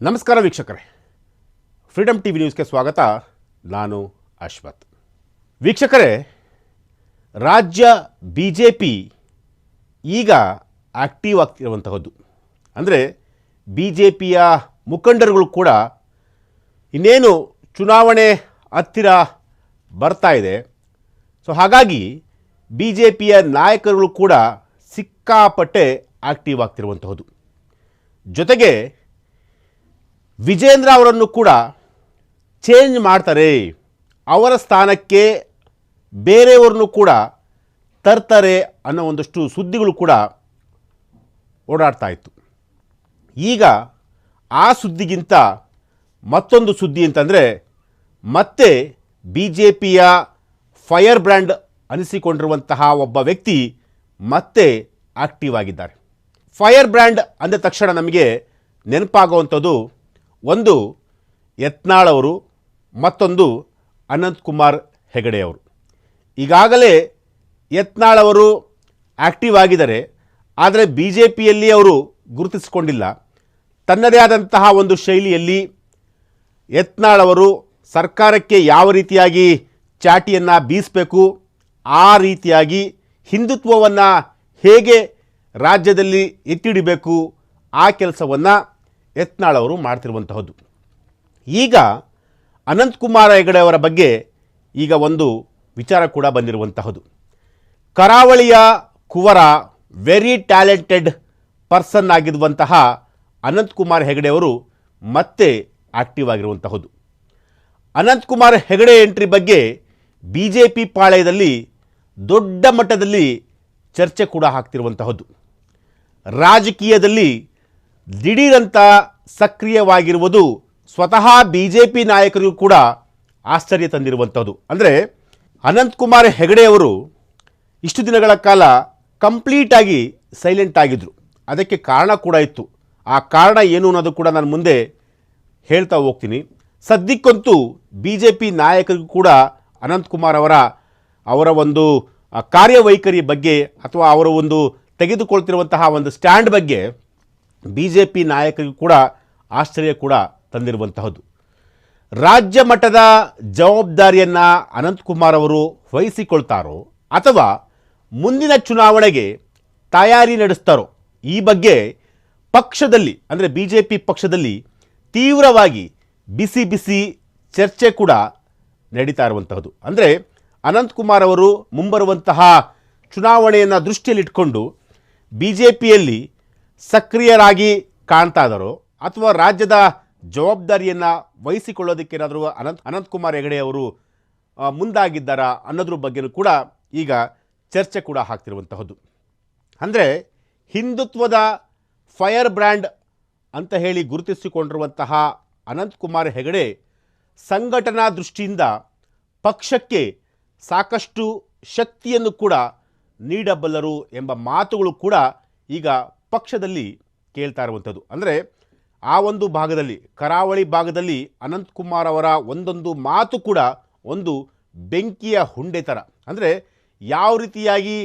ನಮಸ್ಕಾರ ವೀಕ್ಷಕರೇ, freedom TV ನ್ಯೂಸ್ಗೆ ಸ್ವಾಗತ. ನಾನು ಅಶ್ವಥ್. ವೀಕ್ಷಕರೇ, ರಾಜ್ಯ BJP ಈಗ ಆಕ್ಟಿವ್ ಆಗ್ತಿರುವಂತಹದ್ದು. ಅಂದರೆ BJPಯ ಮುಖಂಡರುಗಳು ಕೂಡ ಇನ್ನೇನು ಚುನಾವಣೆ ಹತ್ತಿರ ಬರ್ತಾ ಇದೆ. ಸೊ ಹಾಗಾಗಿ BJPಯ ನಾಯಕರುಗಳು ಕೂಡ ಸಿಕ್ಕಾಪಟ್ಟೆ ಆಕ್ಟಿವ್ ಆಗ್ತಿರುವಂತಹದ್ದು. ಜೊತೆಗೆ ವಿಜೇಂದ್ರ ಅವರನ್ನು ಕೂಡ ಚೇಂಜ್ ಮಾಡ್ತಾರೆ, ಅವರ ಸ್ಥಾನಕ್ಕೆ ಬೇರೆಯವ್ರನ್ನು ಕೂಡ ತರ್ತಾರೆ ಅನ್ನೋ ಒಂದಷ್ಟು ಸುದ್ದಿಗಳು ಕೂಡ ಓಡಾಡ್ತಾ ಇತ್ತು. ಈಗ ಆ ಸುದ್ದಿಗಿಂತ ಮತ್ತೊಂದು ಸುದ್ದಿ ಅಂತಂದರೆ, ಮತ್ತೆ BJPಯ ಫೈರ್ ಬ್ರ್ಯಾಂಡ್ ಅನಿಸಿಕೊಂಡಿರುವಂತಹ ಒಬ್ಬ ವ್ಯಕ್ತಿ ಮತ್ತೆ ಆಕ್ಟಿವ್ ಆಗಿದ್ದಾರೆ. ಫೈರ್ ಬ್ರ್ಯಾಂಡ್ ಅಂದ ತಕ್ಷಣ ನಮಗೆ ನೆನಪಾಗುವಂಥದ್ದು ಒಂದು ಯತ್ನಾಳ್ ಅವರು, ಮತ್ತೊಂದು ಅನಂತಕುಮಾರ್ ಹೆಗಡೆ ಅವರು. ಈಗಾಗಲೇ ಯತ್ನಾಳ್ ಅವರು ಆಕ್ಟಿವ್ ಆಗಿದ್ದಾರೆ, ಆದರೆ BJPಯಲ್ಲಿ ಅವರು ಗುರುತಿಸಿಕೊಂಡಿಲ್ಲ. ತನ್ನದೇ ಆದಂತಹ ಒಂದು ಶೈಲಿಯಲ್ಲಿ ಯತ್ನಾಳ್ ಅವರು ಸರ್ಕಾರಕ್ಕೆ ಯಾವ ರೀತಿಯಾಗಿ ಚಾಟಿಯನ್ನು ಬೀಸಬೇಕು, ಆ ರೀತಿಯಾಗಿ ಹಿಂದುತ್ವವನ್ನು ಹೇಗೆ ರಾಜ್ಯದಲ್ಲಿ ಎತ್ತಿಡಿಬೇಕು, ಆ ಕೆಲಸವನ್ನು ಯತ್ನಾಳ್ ಅವರು ಮಾಡ್ತಿರುವಂತಹದ್ದು. ಈಗ ಅನಂತಕುಮಾರ್ ಹೆಗಡೆ ಅವರ ಬಗ್ಗೆ ಈಗ ಒಂದು ವಿಚಾರ ಕೂಡ ಬಂದಿರುವಂತಹದ್ದು. ಕರಾವಳಿಯ ಕುವರ, ವೆರಿ ಟ್ಯಾಲೆಂಟೆಡ್ ಪರ್ಸನ್ ಆಗಿರುವಂತಹ ಅನಂತಕುಮಾರ್ ಹೆಗಡೆ ಅವರು ಮತ್ತೆ ಆಕ್ಟಿವ್ ಆಗಿರುವಂತಹದ್ದು. ಅನಂತಕುಮಾರ್ ಹೆಗಡೆ ಎಂಟ್ರಿ ಬಗ್ಗೆ BJP ಪಾಳೆಯದಲ್ಲಿ ದೊಡ್ಡ ಮಟ್ಟದಲ್ಲಿ ಚರ್ಚೆ ಕೂಡ ಆಗ್ತಿರುವಂತಹದ್ದು. ರಾಜಕೀಯದಲ್ಲಿ ದಿಢೀರಂತ ಸಕ್ರಿಯವಾಗಿರುವುದು ಸ್ವತಃ BJP ನಾಯಕರಿಗೂ ಕೂಡ ಆಶ್ಚರ್ಯ ತಂದಿರುವಂಥದ್ದು. ಅಂದರೆ ಅನಂತಕುಮಾರ್ ಹೆಗಡೆ ಅವರು ಇಷ್ಟು ದಿನಗಳ ಕಾಲ ಕಂಪ್ಲೀಟಾಗಿ ಸೈಲೆಂಟ್ ಆಗಿದ್ದರು. ಅದಕ್ಕೆ ಕಾರಣ ಕೂಡ ಇತ್ತು. ಆ ಕಾರಣ ಏನು ಅನ್ನೋದು ಕೂಡ ನಾನು ಮುಂದೆ ಹೇಳ್ತಾ ಹೋಗ್ತೀನಿ. ಸದ್ಯಕ್ಕಂತೂ BJP ನಾಯಕರಿಗೂ ಕೂಡ ಅನಂತಕುಮಾರ್ ಅವರ ಒಂದು ಕಾರ್ಯವೈಖರಿ ಬಗ್ಗೆ ಅಥವಾ ಅವರ ಒಂದು ತೆಗೆದುಕೊಳ್ತಿರುವಂತಹ ಒಂದು ಸ್ಟ್ಯಾಂಡ್ ಬಗ್ಗೆ BJP ನಾಯಕರಿಗೂ ಕೂಡ ಆಶ್ಚರ್ಯ ಕೂಡ ತಂದಿರುವಂತಹದ್ದು. ರಾಜ್ಯ ಮಟ್ಟದ ಜವಾಬ್ದಾರಿಯನ್ನು ಅನಂತಕುಮಾರ್ ಅವರು ವಹಿಸಿಕೊಳ್ತಾರೋ ಅಥವಾ ಮುಂದಿನ ಚುನಾವಣೆಗೆ ತಯಾರಿ ನಡೆಸ್ತಾರೋ, ಈ ಬಗ್ಗೆ ಪಕ್ಷದಲ್ಲಿ ಅಂದರೆ BJP ಪಕ್ಷದಲ್ಲಿ ತೀವ್ರವಾಗಿ ಬಿಸಿ ಬಿಸಿ ಚರ್ಚೆ ಕೂಡ ನಡೀತಾ ಇರುವಂತಹದ್ದು. ಅಂದರೆ ಅನಂತಕುಮಾರ್ ಅವರು ಮುಂಬರುವಂತಹ ಚುನಾವಣೆಯನ್ನು ದೃಷ್ಟಿಯಲ್ಲಿಟ್ಕೊಂಡು BJPಯಲ್ಲಿ ಸಕ್ರಿಯರಾಗಿ ಕಾಣ್ತಾ ಇದ್ದಾರೋ ಅಥವಾ ರಾಜ್ಯದ ಜವಾಬ್ದಾರಿಯನ್ನು ವಹಿಸಿಕೊಳ್ಳೋದಕ್ಕೆ ಏನಾದರೂ ಅನಂತಕುಮಾರ್ ಹೆಗಡೆ ಅವರು ಮುಂದಾಗಿದ್ದಾರಾ ಅನ್ನೋದ್ರ ಬಗ್ಗೆಯೂ ಕೂಡ ಈಗ ಚರ್ಚೆ ಕೂಡ ಆಗ್ತಿರುವಂತಹದ್ದು. ಅಂದರೆ ಹಿಂದುತ್ವದ ಫೈರ್ ಬ್ರ್ಯಾಂಡ್ ಅಂತ ಹೇಳಿ ಗುರುತಿಸಿಕೊಂಡಿರುವಂತಹ ಅನಂತಕುಮಾರ್ ಹೆಗಡೆ ಸಂಘಟನಾ ದೃಷ್ಟಿಯಿಂದ ಪಕ್ಷಕ್ಕೆ ಸಾಕಷ್ಟು ಶಕ್ತಿಯನ್ನು ಕೂಡ ನೀಡಬಲ್ಲರು ಎಂಬ ಮಾತುಗಳು ಕೂಡ ಈಗ ಪಕ್ಷದಲ್ಲಿ ಕೇಳ್ತಾ ಇರುವಂಥದ್ದು. ಅಂದರೆ ಆ ಒಂದು ಭಾಗದಲ್ಲಿ, ಕರಾವಳಿ ಭಾಗದಲ್ಲಿ ಅನಂತಕುಮಾರ್ ಅವರ ಒಂದೊಂದು ಮಾತು ಕೂಡ ಒಂದು ಬೆಂಕಿಯ ಹುಂಡೆ ಥರ. ಅಂದರೆ ಯಾವ ರೀತಿಯಾಗಿ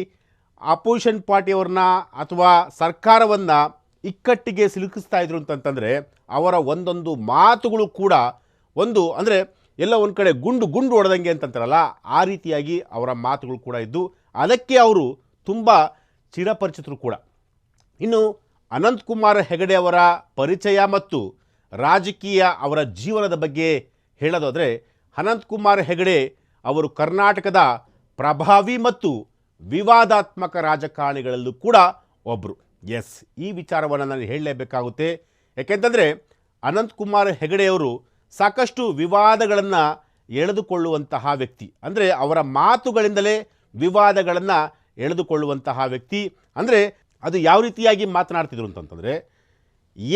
ಅಪೋಸಿಷನ್ ಪಾರ್ಟಿಯವ್ರನ್ನ ಅಥವಾ ಸರ್ಕಾರವನ್ನು ಇಕ್ಕಟ್ಟಿಗೆ ಸಿಲುಕಿಸ್ತಾ ಇದ್ರು ಅಂತಂತಂದರೆ ಅವರ ಒಂದೊಂದು ಮಾತುಗಳು ಕೂಡ ಒಂದು ಅಂದರೆ ಎಲ್ಲ ಒಂದು ಕಡೆ ಗುಂಡು ಹೊಡೆದಂಗೆ ಅಂತಂತಾರಲ್ಲ, ಆ ರೀತಿಯಾಗಿ ಅವರ ಮಾತುಗಳು ಕೂಡ ಇದ್ದು ಅದಕ್ಕೆ ಅವರು ತುಂಬ ಚಿರಪರಿಚಿತರು ಕೂಡ. ಇನ್ನು ಅನಂತಕುಮಾರ್ ಹೆಗಡೆ ಅವರ ಪರಿಚಯ ಮತ್ತು ರಾಜಕೀಯ ಅವರ ಜೀವನದ ಬಗ್ಗೆ ಹೇಳೋದಾದರೆ, ಅನಂತಕುಮಾರ್ ಹೆಗಡೆ ಅವರು ಕರ್ನಾಟಕದ ಪ್ರಭಾವಿ ಮತ್ತು ವಿವಾದಾತ್ಮಕ ರಾಜಕಾರಣಿಗಳಲ್ಲೂ ಕೂಡ ಒಬ್ಬರು. ಎಸ್, ಈ ವಿಚಾರವನ್ನು ನಾನು ಹೇಳಲೇಬೇಕಾಗುತ್ತೆ. ಯಾಕೆಂತಂದರೆ ಅನಂತಕುಮಾರ್ ಹೆಗಡೆಯವರು ಸಾಕಷ್ಟು ವಿವಾದಗಳನ್ನು ಎಳೆದುಕೊಳ್ಳುವಂತಹ ವ್ಯಕ್ತಿ. ಅಂದರೆ ಅವರ ಮಾತುಗಳಿಂದಲೇ ವಿವಾದಗಳನ್ನು ಎಳೆದುಕೊಳ್ಳುವಂತಹ ವ್ಯಕ್ತಿ. ಅಂದರೆ ಅದು ಯಾವ ರೀತಿಯಾಗಿ ಮಾತನಾಡ್ತಿದ್ರು ಅಂತಂತಂದರೆ,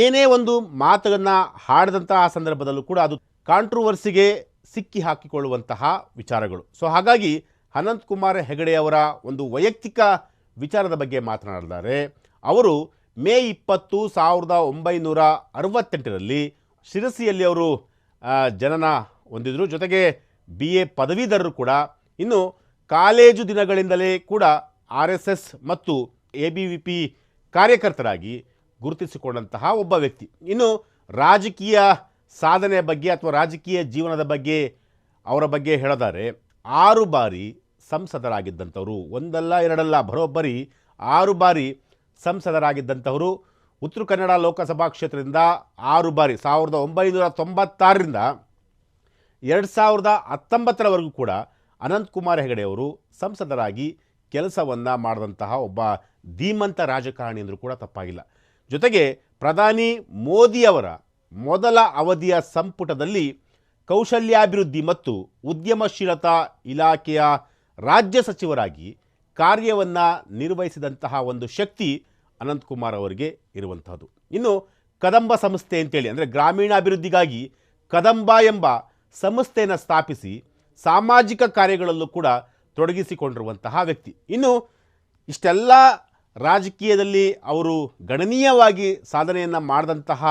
ಏನೇ ಒಂದು ಮಾತನ್ನು ಹಾಡಿದಂತಹ ಸಂದರ್ಭದಲ್ಲೂ ಕೂಡ ಅದು ಕಾಂಟ್ರವರ್ಸಿಗೆ ಸಿಕ್ಕಿ ಹಾಕಿಕೊಳ್ಳುವಂತಹ ವಿಚಾರಗಳು. ಸೊ ಹಾಗಾಗಿ ಅನಂತಕುಮಾರ್ ಹೆಗಡೆಯವರ ಒಂದು ವೈಯಕ್ತಿಕ ವಿಚಾರದ ಬಗ್ಗೆ ಮಾತನಾಡಿದ್ದಾರೆ. ಅವರು ಮೇ 20, 1968ರಲ್ಲಿ ಶಿರಸಿಯಲ್ಲಿ ಅವರು ಜನನ ಹೊಂದಿದ್ರು. ಜೊತೆಗೆ BA ಪದವೀಧರರು ಕೂಡ. ಇನ್ನು ಕಾಲೇಜು ದಿನಗಳಿಂದಲೇ ಕೂಡ RSS ಮತ್ತು ABVP ಕಾರ್ಯಕರ್ತರಾಗಿ ಗುರುತಿಸಿಕೊಂಡಂತಹ ಒಬ್ಬ ವ್ಯಕ್ತಿ. ಇನ್ನು ರಾಜಕೀಯ ಸಾಧನೆ ಬಗ್ಗೆ ಅಥವಾ ರಾಜಕೀಯ ಜೀವನದ ಬಗ್ಗೆ ಅವರ ಬಗ್ಗೆ ಹೇಳೋದಾರೆ 6 ಬಾರಿ ಸಂಸದರಾಗಿದ್ದಂಥವರು, ಒಂದಲ್ಲ ಎರಡಲ್ಲ ಬರೋಬ್ಬರಿ 6 ಬಾರಿ ಸಂಸದರಾಗಿದ್ದಂಥವರು. ಉತ್ತರ ಕನ್ನಡ ಲೋಕಸಭಾ ಕ್ಷೇತ್ರದಿಂದ 6 ಬಾರಿ 1996ರಿಂದ 2019ರವರೆಗೂ ಕೂಡ ಅನಂತಕುಮಾರ್ ಹೆಗಡೆ ಅವರು ಸಂಸದರಾಗಿ ಕೆಲಸವನ್ನು ಮಾಡಿದಂತಹ ಒಬ್ಬ ಧೀಮಂತ ರಾಜಕಾರಣಿ ಅಂದರೂ ಕೂಡ ತಪ್ಪಾಗಿಲ್ಲ. ಜೊತೆಗೆ ಪ್ರಧಾನಿ ಮೋದಿಯವರ ಮೊದಲ ಅವಧಿಯ ಸಂಪುಟದಲ್ಲಿ ಕೌಶಲ್ಯಾಭಿವೃದ್ಧಿ ಮತ್ತು ಉದ್ಯಮಶೀಲತಾ ಇಲಾಖೆಯ ರಾಜ್ಯ ಸಚಿವರಾಗಿ ಕಾರ್ಯವನ್ನು ನಿರ್ವಹಿಸಿದಂತಹ ಒಂದು ಶಕ್ತಿ ಅನಂತಕುಮಾರ್ ಅವರಿಗೆ ಇರುವಂತಹದ್ದು. ಇನ್ನು ಕದಂಬ ಸಂಸ್ಥೆ ಅಂತೇಳಿ, ಅಂದರೆ ಗ್ರಾಮೀಣಾಭಿವೃದ್ಧಿಗಾಗಿ ಕದಂಬ ಎಂಬ ಸಂಸ್ಥೆಯನ್ನು ಸ್ಥಾಪಿಸಿ ಸಾಮಾಜಿಕ ಕಾರ್ಯಗಳಲ್ಲೂ ಕೂಡ ತೊಡಗಿಸಿಕೊಂಡಿರುವಂತಹ ವ್ಯಕ್ತಿ. ಇನ್ನು ಇಷ್ಟೆಲ್ಲ ರಾಜಕೀಯದಲ್ಲಿ ಅವರು ಗಣನೀಯವಾಗಿ ಸಾಧನೆಯನ್ನು ಮಾಡಿದಂತಹ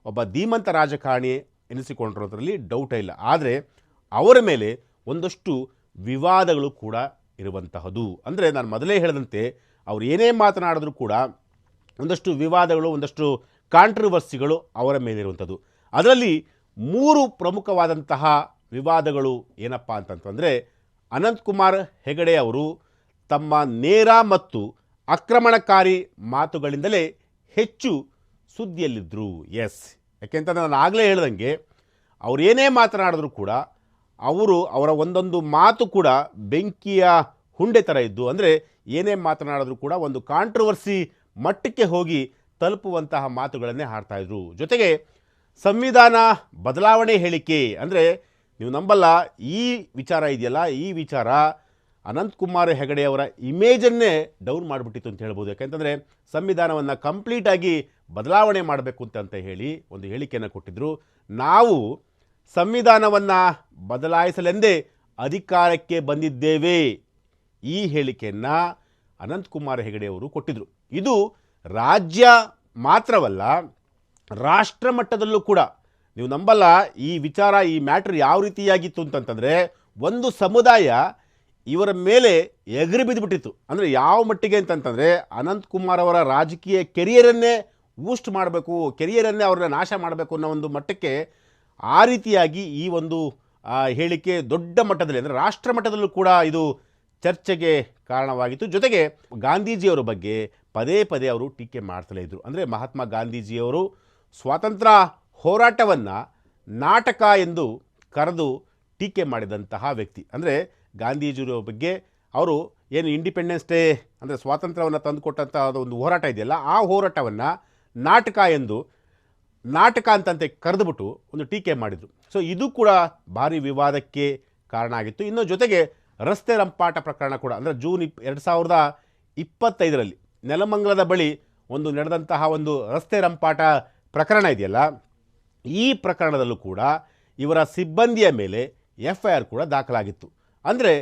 ಒಬ್ಬ ಧೀಮಂತ ರಾಜಕಾರಣಿ ಎನಿಸಿಕೊಂಡಿರೋದ್ರಲ್ಲಿ ಡೌಟೇ ಇಲ್ಲ. ಆದರೆ ಅವರ ಮೇಲೆ ಒಂದಷ್ಟು ವಿವಾದಗಳು ಕೂಡ ಇರುವಂತಹದ್ದು. ಅಂದರೆ ನಾನು ಮೊದಲೇ ಹೇಳಿದಂತೆ ಅವರು ಏನೇ ಮಾತನಾಡಿದ್ರೂ ಕೂಡ ಒಂದಷ್ಟು ವಿವಾದಗಳು, ಒಂದಷ್ಟು ಕಾಂಟ್ರವರ್ಸಿಗಳು ಅವರ ಮೇಲಿರುವಂಥದ್ದು. ಅದರಲ್ಲಿ 3 ಪ್ರಮುಖವಾದಂತಹ ವಿವಾದಗಳು ಏನಪ್ಪ ಅಂತಂತಂದರೆ, ಅನಂತಕುಮಾರ್ ಹೆಗಡೆ ಅವರು ತಮ್ಮ ನೇರ ಮತ್ತು ಆಕ್ರಮಣಕಾರಿ ಮಾತುಗಳಿಂದಲೇ ಹೆಚ್ಚು ಸುದ್ದಿಯಲ್ಲಿದ್ದರು. ಯಾಕೆಂತಂದರೆ ನಾನು ಆಗಲೇ ಹೇಳ್ದಂಗೆ ಅವರು ಏನೇ ಮಾತನಾಡಿದ್ರು ಕೂಡ ಅವರ ಒಂದೊಂದು ಮಾತು ಕೂಡ ಬೆಂಕಿಯ ಹುಂಡೆ ಥರ ಇದ್ದು, ಅಂದರೆ ಏನೇ ಮಾತನಾಡಿದ್ರು ಕೂಡ ಒಂದು ಕಾಂಟ್ರವರ್ಸಿ ಮಟ್ಟಕ್ಕೆ ಹೋಗಿ ತಲುಪುವಂತಹ ಮಾತುಗಳನ್ನೇ ಆಡ್ತಾಯಿದ್ರು. ಜೊತೆಗೆ ಸಂವಿಧಾನ ಬದಲಾವಣೆ ಹೇಳಿಕೆ, ಅಂದರೆ ನೀವು ನಂಬಲ್ಲ, ಈ ವಿಚಾರ ಇದೆಯಲ್ಲ, ಈ ವಿಚಾರ ಅನಂತಕುಮಾರ್ ಹೆಗಡೆಯವರ ಇಮೇಜನ್ನೇ ಡೌನ್ ಮಾಡಿಬಿಟ್ಟಿತ್ತು ಅಂತ ಹೇಳ್ಬೋದು. ಯಾಕೆಂತಂದರೆ ಸಂವಿಧಾನವನ್ನು ಕಂಪ್ಲೀಟಾಗಿ ಬದಲಾವಣೆ ಮಾಡಬೇಕು ಅಂತ ಹೇಳಿ ಒಂದು ಹೇಳಿಕೆಯನ್ನು ಕೊಟ್ಟಿದ್ದರು. ನಾವು ಸಂವಿಧಾನವನ್ನು ಬದಲಾಯಿಸಲೆಂದೇ ಅಧಿಕಾರಕ್ಕೆ ಬಂದಿದ್ದೇವೆ, ಈ ಹೇಳಿಕೆಯನ್ನು ಅನಂತಕುಮಾರ್ ಹೆಗಡೆಯವರು ಕೊಟ್ಟಿದ್ದರು. ಇದು ರಾಜ್ಯ ಮಾತ್ರವಲ್ಲ, ರಾಷ್ಟ್ರ ಮಟ್ಟದಲ್ಲೂ ಕೂಡ ನೀವು ನಂಬಲ್ಲ, ಈ ವಿಚಾರ, ಈ ಮ್ಯಾಟ್ರ್ ಯಾವ ರೀತಿಯಾಗಿತ್ತು ಅಂತಂತಂದರೆ, ಒಂದು ಸಮುದಾಯ ಇವರ ಮೇಲೆ ಎಗರಿ ಬಿದ್ದುಬಿಟ್ಟಿತ್ತು. ಅಂದರೆ ಯಾವ ಮಟ್ಟಿಗೆ ಅಂತಂತಂದರೆ, ಅನಂತಕುಮಾರ್ ಅವರ ರಾಜಕೀಯ ಕೆರಿಯರನ್ನೇ ಬೂಸ್ಟ್ ಮಾಡಬೇಕು, ಕೆರಿಯರನ್ನೇ ಅವ್ರನ್ನ ನಾಶ ಮಾಡಬೇಕು ಅನ್ನೋ ಒಂದು ಮಟ್ಟಕ್ಕೆ ಆ ರೀತಿಯಾಗಿ ಈ ಒಂದು ಹೇಳಿಕೆ ದೊಡ್ಡ ಮಟ್ಟದಲ್ಲಿ, ಅಂದರೆ ರಾಷ್ಟ್ರ ಮಟ್ಟದಲ್ಲೂ ಕೂಡ ಇದು ಚರ್ಚೆಗೆ ಕಾರಣವಾಗಿತ್ತು. ಜೊತೆಗೆ ಗಾಂಧೀಜಿಯವರ ಬಗ್ಗೆ ಪದೇ ಪದೇ ಅವರು ಟೀಕೆ ಮಾಡ್ತಲೇ ಇದ್ದರು. ಅಂದರೆ ಮಹಾತ್ಮ ಗಾಂಧೀಜಿಯವರು ಸ್ವಾತಂತ್ರ್ಯ ಹೋರಾಟವನ್ನು ನಾಟಕ ಎಂದು ಕರೆದು ಟೀಕೆ ಮಾಡಿದಂತಹ ವ್ಯಕ್ತಿ. ಅಂದರೆ ಗಾಂಧೀಜಿಯವರ ಬಗ್ಗೆ ಅವರು ಏನು ಇಂಡಿಪೆಂಡೆನ್ಸ್ ಡೇ, ಅಂದರೆ ಸ್ವಾತಂತ್ರ್ಯವನ್ನು ತಂದುಕೊಟ್ಟಂಥ ಒಂದು ಹೋರಾಟ ಇದೆಯಲ್ಲ, ಆ ಹೋರಾಟವನ್ನು ನಾಟಕ ಎಂದು, ನಾಟಕ ಅಂತಂತೆ ಕರೆದುಬಿಟ್ಟು ಒಂದು ಟೀಕೆ ಮಾಡಿದರು. ಸೊ ಇದು ಕೂಡ ಭಾರಿ ವಿವಾದಕ್ಕೆ ಕಾರಣ ಆಗಿತ್ತು. ಇನ್ನು ಜೊತೆಗೆ ರಸ್ತೆ ರಂಪಾಟ ಪ್ರಕರಣ ಕೂಡ, ಅಂದರೆ ಜೂನ್ 2025ರಲ್ಲಿ ನೆಲಮಂಗಲದ ಬಳಿ ಒಂದು ನಡೆದಂತಹ ಒಂದು ರಸ್ತೆ ರಂಪಾಟ ಪ್ರಕರಣ ಇದೆಯಲ್ಲ, ಈ ಪ್ರಕರಣದಲ್ಲೂ ಕೂಡ ಇವರ ಸಿಬ್ಬಂದಿಯ ಮೇಲೆ FIR ಕೂಡ ದಾಖಲಾಗಿತ್ತು. ಅಂದರೆ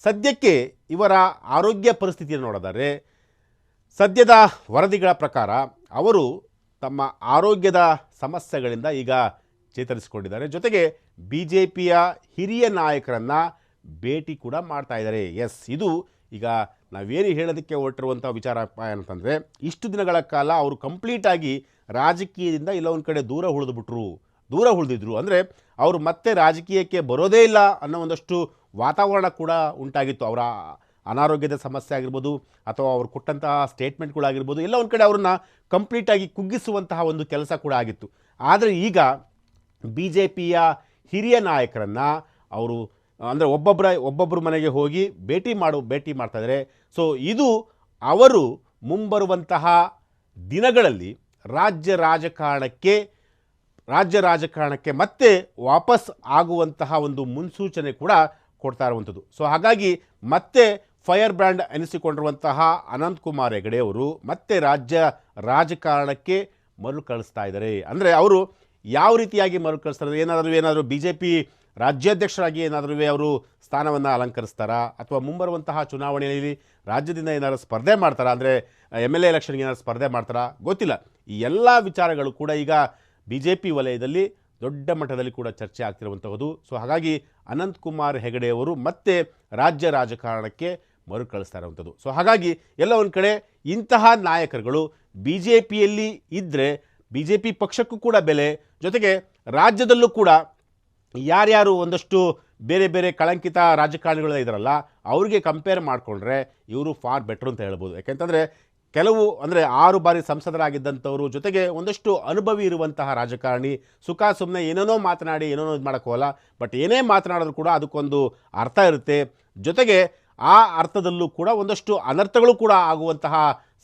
ಸದ್ಯಕ್ಕೆ ಇವರ ಆರೋಗ್ಯ ಪರಿಸ್ಥಿತಿಯನ್ನು ನೋಡಿದರೆ ಸದ್ಯದ ವರದಿಗಳ ಪ್ರಕಾರ ಅವರು ತಮ್ಮ ಆರೋಗ್ಯದ ಸಮಸ್ಯೆಗಳಿಂದ ಈಗ ಚೇತರಿಸಿಕೊಂಡಿದ್ದಾರೆ. ಜೊತೆಗೆ BJPಯ ಹಿರಿಯ ನಾಯಕರನ್ನು ಭೇಟಿ ಕೂಡ ಮಾಡ್ತಾ ಇದ್ದಾರೆ. ಇದು ಈಗ ನಾವೇನು ಹೇಳೋದಕ್ಕೆ ಹೊರಟಿರುವಂಥ ವಿಚಾರಪ್ಪ ಏನಂತಂದರೆ, ಇಷ್ಟು ದಿನಗಳ ಕಾಲ ಅವರು ಕಂಪ್ಲೀಟಾಗಿ ರಾಜಕೀಯದಿಂದ ಇಲ್ಲ ಒಂದು ಕಡೆ ದೂರ ಉಳಿದಿದ್ರು. ಅಂದರೆ ಅವರು ಮತ್ತೆ ರಾಜಕೀಯಕ್ಕೆ ಬರೋದೇ ಇಲ್ಲ ಅನ್ನೋ ಒಂದಷ್ಟು ವಾತಾವರಣ ಕೂಡ ಉಂಟಾಗಿತ್ತು. ಅವರ ಅನಾರೋಗ್ಯದ ಸಮಸ್ಯೆ ಆಗಿರ್ಬೋದು ಅಥವಾ ಅವರು ಕೊಟ್ಟಂತಹ ಸ್ಟೇಟ್ಮೆಂಟ್ಗಳಾಗಿರ್ಬೋದು, ಎಲ್ಲ ಒಂದು ಕಡೆ ಅವ್ರನ್ನ ಕಂಪ್ಲೀಟಾಗಿ ಕುಗ್ಗಿಸುವಂತಹ ಒಂದು ಕೆಲಸ ಕೂಡ ಆಗಿತ್ತು. ಆದರೆ ಈಗ BJPಯ ಹಿರಿಯ ನಾಯಕರನ್ನು ಅವರು, ಅಂದರೆ ಒಬ್ಬೊಬ್ಬರ ಮನೆಗೆ ಹೋಗಿ ಭೇಟಿ ಮಾಡ್ತಾ ಇದ್ದಾರೆ. ಸೊ ಇದು ಅವರು ಮುಂಬರುವಂತಹ ದಿನಗಳಲ್ಲಿ ರಾಜ್ಯ ರಾಜಕಾರಣಕ್ಕೆ ಮತ್ತೆ ವಾಪಸ್ ಆಗುವಂತಹ ಒಂದು ಮುನ್ಸೂಚನೆ ಕೂಡ ಕೊಡ್ತಾ ಇರುವಂಥದ್ದು. ಸೊ ಹಾಗಾಗಿ ಮತ್ತೆ ಫೈರ್ ಬ್ರ್ಯಾಂಡ್ ಎನಿಸಿಕೊಂಡಿರುವಂತಹ ಅನಂತಕುಮಾರ್ ಹೆಗಡೆಯವರು ಮತ್ತೆ ರಾಜ್ಯ ರಾಜಕಾರಣಕ್ಕೆ ಮರುಕಳಿಸ್ತಾ ಇದ್ದಾರೆ. ಅಂದರೆ ಅವರು ಯಾವ ರೀತಿಯಾಗಿ ಮರುಕಳಿಸ್ತಾರೆ, ಏನಾದರೂ BJP ರಾಜ್ಯಾಧ್ಯಕ್ಷರಾಗಿ ಏನಾದರೂ ಅವರು ಸ್ಥಾನವನ್ನು ಅಲಂಕರಿಸ್ತಾರಾ, ಅಥವಾ ಮುಂಬರುವಂತಹ ಚುನಾವಣೆಯಲ್ಲಿ ರಾಜ್ಯದಿಂದ ಏನಾದರೂ ಸ್ಪರ್ಧೆ ಮಾಡ್ತಾರಾ, ಅಂದರೆ MLA ಎಲೆಕ್ಷನ್ಗೆ ಏನಾದರೂ ಸ್ಪರ್ಧೆ ಮಾಡ್ತಾರಾ ಗೊತ್ತಿಲ್ಲ. ಈ ಎಲ್ಲ ವಿಚಾರಗಳು ಕೂಡ ಈಗ BJP ವಲಯದಲ್ಲಿ ದೊಡ್ಡ ಮಟ್ಟದಲ್ಲಿ ಕೂಡ ಚರ್ಚೆ ಆಗ್ತಿರುವಂಥದ್ದು. ಸೊ ಹಾಗಾಗಿ ಅನಂತಕುಮಾರ್ ಹೆಗಡೆಯವರು ಮತ್ತೆ ರಾಜ್ಯ ರಾಜಕಾರಣಕ್ಕೆ ಮರುಕಳಿಸ್ತಾ ಇರುವಂಥದ್ದು. ಸೊ ಹಾಗಾಗಿ ಎಲ್ಲ ಒಂದು ಕಡೆ ಇಂತಹ ನಾಯಕರುಗಳು BJPಯಲ್ಲಿ ಇದ್ದರೆ BJP ಪಕ್ಷಕ್ಕೂ ಕೂಡ ಬೆಲೆ, ಜೊತೆಗೆ ರಾಜ್ಯದಲ್ಲೂ ಕೂಡ ಯಾರ್ಯಾರು ಒಂದಷ್ಟು ಬೇರೆ ಬೇರೆ ಕಳಂಕಿತ ರಾಜಕಾರಣಿಗಳು ಇದ್ದಾರಲ್ಲ ಅವರಿಗೆ ಕಂಪೇರ್ ಮಾಡಿಕೊಂಡ್ರೆ ಇವರು ಫಾರ್ ಬೆಟ್ರ್ ಅಂತ ಹೇಳ್ಬೋದು. ಯಾಕೆಂತಂದರೆ ಕೆಲವು ಅಂದರೆ 6 ಬಾರಿ ಸಂಸದರಾಗಿದ್ದಂಥವರು, ಜೊತೆಗೆ ಒಂದಷ್ಟು ಅನುಭವಿ ಇರುವಂತಹ ರಾಜಕಾರಣಿ, ಸುಖ ಸುಮ್ಮನೆ ಏನೇನೋ ಮಾತನಾಡಿ ಏನೇನೋ ಇದು ಮಾಡೋಕ್ಕೋಲ್ಲ. ಬಟ್ ಏನೇ ಮಾತನಾಡಿದ್ರು ಕೂಡ ಅದಕ್ಕೊಂದು ಅರ್ಥ ಇರುತ್ತೆ. ಜೊತೆಗೆ ಆ ಅರ್ಥದಲ್ಲೂ ಕೂಡ ಒಂದಷ್ಟು ಅನರ್ಥಗಳು ಕೂಡ ಆಗುವಂತಹ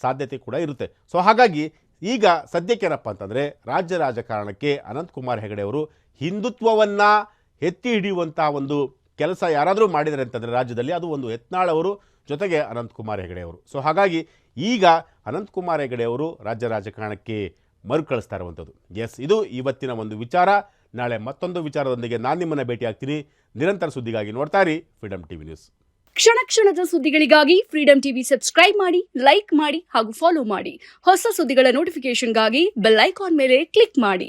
ಸಾಧ್ಯತೆ ಕೂಡ ಇರುತ್ತೆ. ಸೊ ಹಾಗಾಗಿ ಈಗ ಸದ್ಯಕ್ಕೇನಪ್ಪ ಅಂತಂದರೆ ರಾಜ್ಯ ರಾಜಕಾರಣಕ್ಕೆ ಅನಂತಕುಮಾರ್ ಹೆಗಡೆ ಅವರು ಹಿಂದುತ್ವವನ್ನು ಎತ್ತಿ ಹಿಡಿಯುವಂತಹ ಒಂದು ಕೆಲಸ ಯಾರಾದರೂ ಮಾಡಿದರೆ ಅಂತಂದರೆ ರಾಜ್ಯದಲ್ಲಿ ಅದು ಒಂದು ಯತ್ನಾಳ್ ಅವರು, ಜೊತೆಗೆ ಅನಂತಕುಮಾರ್ ಹೆಗಡೆ ಅವರು. ಸೊ ಹಾಗಾಗಿ ಈಗ ಅನಂತಕುಮಾರ್ ಹೆಗಡೆ ಅವರು ರಾಜ್ಯ ರಾಜಕಾರಣಕ್ಕೆ ಮರುಕಳಿಸ್ತಾ ಇರುವಂಥದ್ದು. ಎಸ್, ಇದು ಇವತ್ತಿನ ಒಂದು ವಿಚಾರ. ನಾಳೆ ಮತ್ತೊಂದು ವಿಚಾರದೊಂದಿಗೆ ನಾನು ನಿಮ್ಮನ್ನು ಭೇಟಿ ಆಗ್ತೀನಿ. ನಿರಂತರ ಸುದ್ದಿಗಾಗಿ ನೋಡ್ತಾ ಇರಿ ಫ್ರೀಡಮ್ ಟಿವಿ ನ್ಯೂಸ್. ಕ್ಷಣ ಕ್ಷಣದ ಸುದ್ದಿಗಳಿಗಾಗಿ ಫ್ರೀಡಮ್ ಟಿವಿ ಸಬ್ಸ್ಕ್ರೈಬ್ ಮಾಡಿ, ಲೈಕ್ ಮಾಡಿ ಹಾಗೂ ಫಾಲೋ ಮಾಡಿ. ಹೊಸ ಸುದ್ದಿಗಳ ನೋಟಿಫಿಕೇಶನ್ಗಾಗಿ ಬೆಲ್ ಐಕಾನ್ ಮೇಲೆ ಕ್ಲಿಕ್ ಮಾಡಿ.